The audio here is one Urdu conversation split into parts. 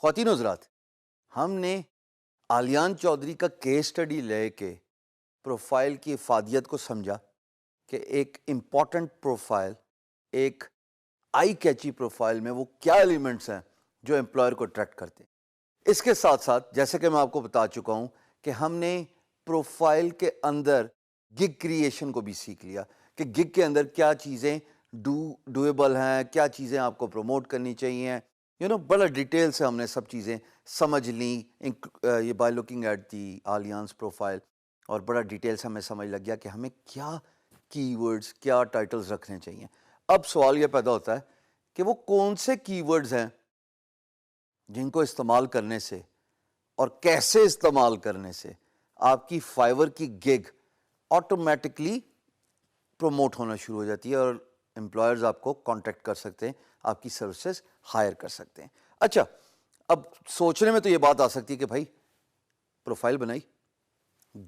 خواتین و حضرات، ہم نے عالیان چودھری کا کیس سٹڈی لے کے پروفائل کی افادیت کو سمجھا کہ ایک امپورٹنٹ پروفائل، ایک آئی کیچی پروفائل میں وہ کیا ایلیمنٹس ہیں جو امپلائر کو اٹریکٹ کرتے ہیں۔ اس کے ساتھ ساتھ جیسے کہ میں آپ کو بتا چکا ہوں کہ ہم نے پروفائل کے اندر گگ کریشن کو بھی سیکھ لیا کہ گگ کے اندر کیا چیزیں ڈویبل ہیں، کیا چیزیں آپ کو پروموٹ کرنی چاہیے، بڑا ڈیٹیل سے ہم نے سب چیزیں سمجھ لیں یہ by looking at the alliance profile, اور بڑا ڈیٹیل سے ہمیں سمجھ لگ گیا کہ ہمیں کیا کی ورڈز، کیا ٹائٹلز رکھنے چاہیے۔ اب سوال یہ پیدا ہوتا ہے کہ وہ کون سے کی ورڈز ہیں جن کو استعمال کرنے سے اور کیسے استعمال کرنے سے آپ کی فائیور کی گگ آٹومیٹکلی پروموٹ ہونا شروع ہو جاتی ہے اور امپلائرز آپ کو کانٹیکٹ کر سکتے ہیں، آپ کی سروسز ہائر کر سکتے ہیں۔ اچھا، اب سوچنے میں تو یہ بات آ سکتی ہے کہ بھائی پروفائل بنائی،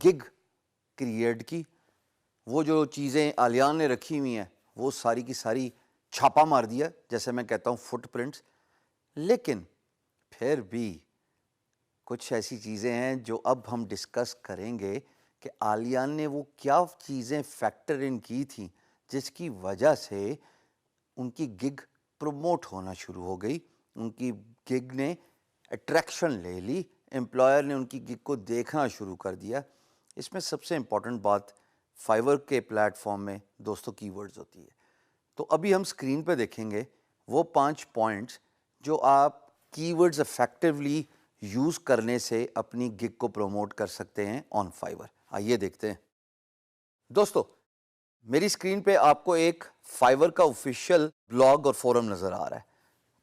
گگ کریٹ کی، وہ جو چیزیں عالیان نے رکھی ہوئی ہیں وہ ساری کی ساری چھاپا مار دیا، جیسے میں کہتا ہوں فٹ پرنٹس، لیکن پھر بھی کچھ ایسی چیزیں ہیں جو اب ہم ڈسکس کریں گے کہ عالیان نے وہ کیا چیزیں فیکٹر ان کی تھیں جس کی وجہ سے ان کی گگ پروموٹ ہونا شروع ہو گئی، ان کی گگ نے اٹریکشن لے لی، امپلائر نے ان کی گگ کو دیکھنا شروع کر دیا۔ اس میں سب سے امپورٹنٹ بات فائیور کے پلیٹ فارم میں دوستوں کی ورڈز ہوتی ہے۔ تو ابھی ہم اسکرین پہ دیکھیں گے وہ 5 پوائنٹس جو آپ کی ورڈز افیکٹولی یوز کرنے سے اپنی گگ کو پروموٹ کر سکتے ہیں آن فائیور۔ آئیے دیکھتے ہیں۔ دوستو، میری اسکرین پہ آپ کو ایک فائیور کا آفیشیل بلاگ اور فورم نظر آ رہا ہے۔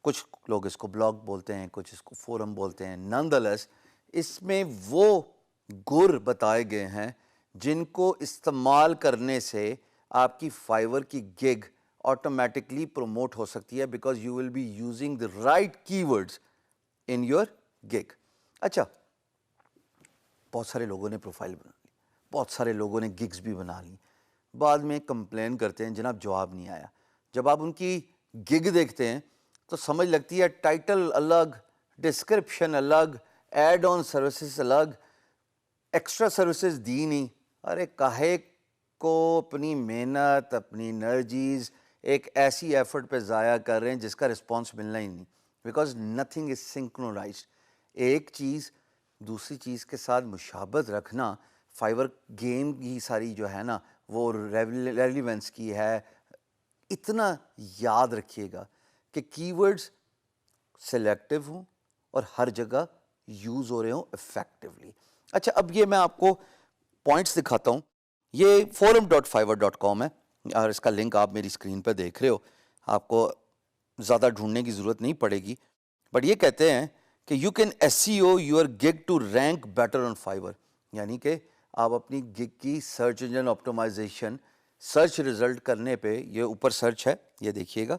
کچھ لوگ اس کو بلاگ بولتے ہیں، کچھ اس کو فورم بولتے ہیں، نان دا لیس اس میں وہ گر بتائے گئے ہیں جن کو استعمال کرنے سے آپ کی فائیور کی گگ آٹومیٹکلی پروموٹ ہو سکتی ہے، because you will be using the right key words in your gig. اچھا، بہت سارے لوگوں نے پروفائل بنا لی، بہت سارے لوگوں نے گگز بھی بنا لی، بعد میں کمپلین کرتے ہیں جناب جواب نہیں آیا۔ جب آپ ان کی گگ دیکھتے ہیں تو سمجھ لگتی ہے ٹائٹل الگ، ڈسکرپشن الگ، ایڈ آن سروسز الگ، ایکسٹرا سروسز دی نہیں۔ ارے کاہے کو اپنی محنت، اپنی انرجیز ایک ایسی ایفرٹ پہ ضائع کر رہے ہیں جس کا رسپانس ملنا ہی نہیں، بیکاز نتھنگ از سنکرونائزڈ۔ ایک چیز دوسری چیز کے ساتھ مشابہت رکھنا فائیور گیم کی ساری جو ہے نا وہ ریلیونس کی ہے۔ اتنا یاد رکھیے گا کہ کی ورڈز سلیکٹو ہوں اور ہر جگہ یوز ہو رہے ہوں افیکٹولی۔ اچھا، اب یہ میں آپ کو پوائنٹس دکھاتا ہوں۔ یہ forum.fiverr.com ہے اور اس کا لنک آپ میری اسکرین پہ دیکھ رہے ہو، آپ کو زیادہ ڈھونڈنے کی ضرورت نہیں پڑے گی، بٹ یہ کہتے ہیں کہ you can SEO your gig to rank better on Fiverr, یعنی کہ آپ اپنی گگ کی search engine optimisation, search result کرنے پہ، یہ اوپر سرچ ہے، یہ دیکھیے گا،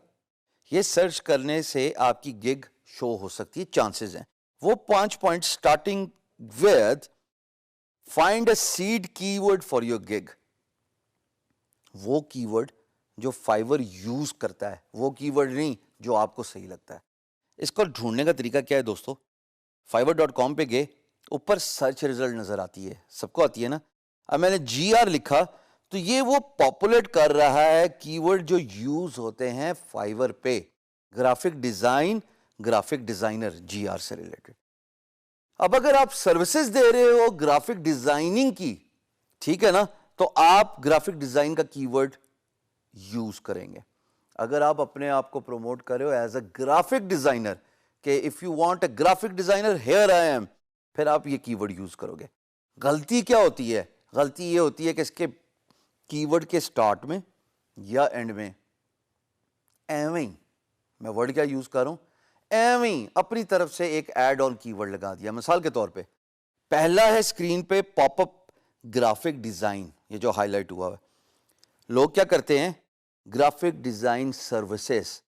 یہ سرچ کرنے سے آپ کی گگ شو ہو سکتی ہے، چانسز ہیں۔ وہ 5 point starting with find a seed کی ورڈ فار یور گگ، وہ کی ورڈ جو فائیور یوز کرتا ہے، وہ کی ورڈ نہیں جو آپ کو صحیح لگتا ہے۔ اس کو ڈھونڈنے کا طریقہ کیا ہے دوستو؟ fiverr.com پہ گئے، اوپر سرچ ریزلٹ نظر آتی ہے، سب کو آتی ہے نا۔ اب میں نے GR لکھا تو یہ وہ پاپولیٹ کر رہا ہے کی ورڈ جو یوز ہوتے ہیں فائیور پہ، graphic design, graphic designer, GR سے ریلیٹڈ۔ اب اگر آپ سروسز دے رہے ہو گرافک ڈیزائننگ کی، ٹھیک ہے نا، تو آپ گرافک ڈیزائن کا کی ورڈ یوز کریں گے۔ اگر آپ اپنے آپ کو پروموٹ کر رہے ہو ایز اے گرافک ڈیزائنر کہ if you want a graphic designer here I am, پھر آپ یہ کی ورڈ یوز کرو گے۔ غلطی کیا ہوتی ہے؟ غلطی یہ ہوتی ہے کہ اس کے کی ورڈ کے سٹارٹ میں یا اینڈ میں ایویں، میں ورڈ کیا یوز کر رہا ہوں، ایویں اپنی طرف سے ایک ایڈ آن کی ورڈ لگا دیا۔ مثال کے طور پہ پہلا ہے اسکرین پہ پاپ اپ گرافک ڈیزائن، یہ جو ہائی لائٹ ہوا ہے، لوگ کیا کرتے ہیں؟ Graphic design services,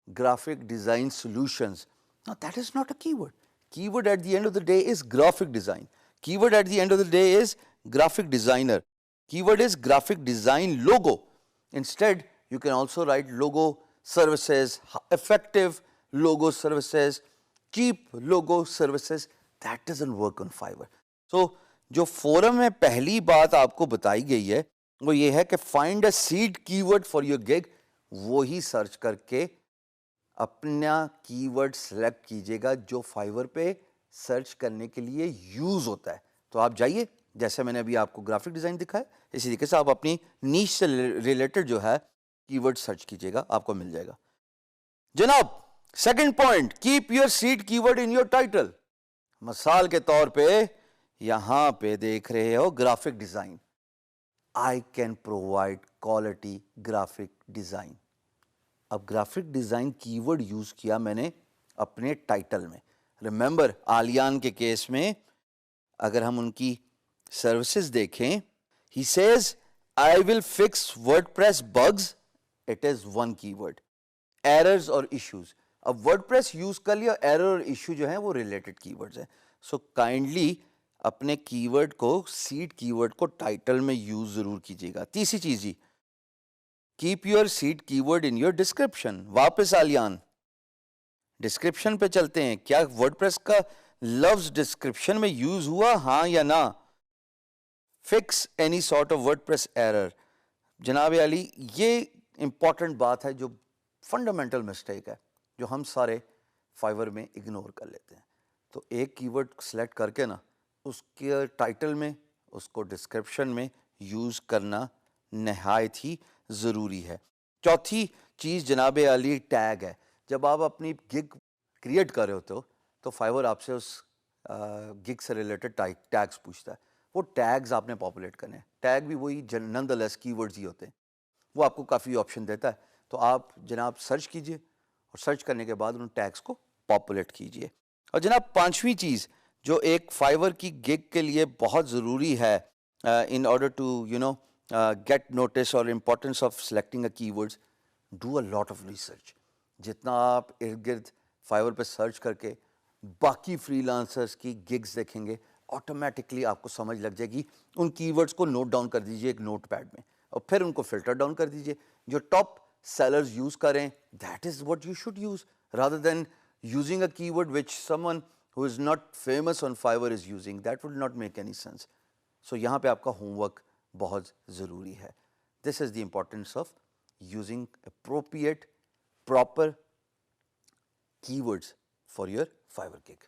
graphic design solutions. Now that is not a keyword. Keyword at the end of the day is graphic design. Keyword at the end of the day is graphic designer. Keyword is graphic design logo. Instead, you can also write logo services, effective logo services, cheap logo services, that doesn't work on Fiverr. So جو فورم میں پہلی بات آپ کو بتائی گئی ہے وہ یہ ہے کہ فائنڈ اے سیڈ کی ورڈ فار یور گگ. وہی سرچ کر کے اپنا کی ورڈ سلیکٹ کیجیے گا جو فائیور پہ سرچ کرنے کے لیے یوز ہوتا ہے. تو آپ جائیے, جیسے میں نے ابھی آپ کو گرافک ڈیزائن دکھایا, اسی طریقے سے آپ اپنی نیش سے ریلیٹڈ جو ہے کی ورڈ سرچ کیجیے گا, آپ کو مل جائے گا. جناب second point, keep your seed کی ورڈ ان یور ٹائٹل. مثال کے طور پہ یہاں پہ دیکھ رہے ہو graphic design, I can provide quality graphic design. اب graphic design keyword use کیا میں نے اپنے ٹائٹل میں. ریممبر آلیان کے کیس میں اگر ہم ان کی سروسز دیکھیں, he says I will fix WordPress bugs, it is one keyword. Errors اور ایشوز, اب ورڈ پریس یوز کر لیا, ایرر اور ایشو جو ہیں وہ ریلیٹڈ کی ورڈز ہیں. سو کائنڈلی اپنے کی ورڈ کو, سیڈ کی ورڈ کو ٹائٹل میں یوز ضرور کیجیے گا. تیسری چیز جی, کیپ یور سیڈ کی ورڈ ان یور ڈسکرپشن. واپس آلیان ڈسکرپشن پہ چلتے ہیں. کیا ورڈ پریس کا لفظ ڈسکرپشن میں یوز ہوا, ہاں یا نہ؟ Fix any sort of word press error. جناب علی یہ امپورٹنٹ بات ہے جو فنڈامنٹل مسٹیک ہے جو ہم سارے فائیور میں اگنور کر لیتے ہیں. تو ایک کی ورڈ سلیکٹ کر کے نا اس کے ٹائٹل میں, اس کو ڈسکرپشن میں یوز کرنا نہایت ہی ضروری ہے. چوتھی چیز جناب علی ٹیگ ہے. جب آپ اپنی گگ کریٹ کر رہے ہوتے ہو تو فائیور آپ سے اس گگ سے ریلیٹڈ ٹیگز پوچھتا ہے. وہ ٹیگز آپ نے پاپولیٹ کرنے ہیں. ٹیگ بھی وہی نن دا لیس کی ورڈز ہی ہوتے ہیں. وہ آپ کو کافی آپشن دیتا ہے. تو آپ جناب سرچ کیجئے اور سرچ کرنے کے بعد ان ٹیگز کو پاپولیٹ کیجئے. اور جناب پانچویں چیز جو ایک فائیور کی گگ کے لیے بہت ضروری ہے in order to get notice اور importance of selecting a key words, do a lot of research. جتنا آپ ارد گرد فائیور پہ سرچ کر کے باقی فری لانسرز کی گگز دیکھیں گے, آٹومیٹکلی آپ کو سمجھ لگ جائے گی. ان کی ورڈز کو نوٹ ڈاؤن کر دیجئے ایک نوٹ پیڈ میں اور پھر ان کو فلٹر ڈاؤن کر دیجئے. جو ٹاپ سیلرز یوز کریں that is what you should use rather than using a keyword which someone who is not famous on Fiverr is using. That would not make any sense. So یہاں پہ آپ کا ہوم ورک بہت ضروری ہے. This is the importance of using appropriate, proper keywords for your Fiverr gig.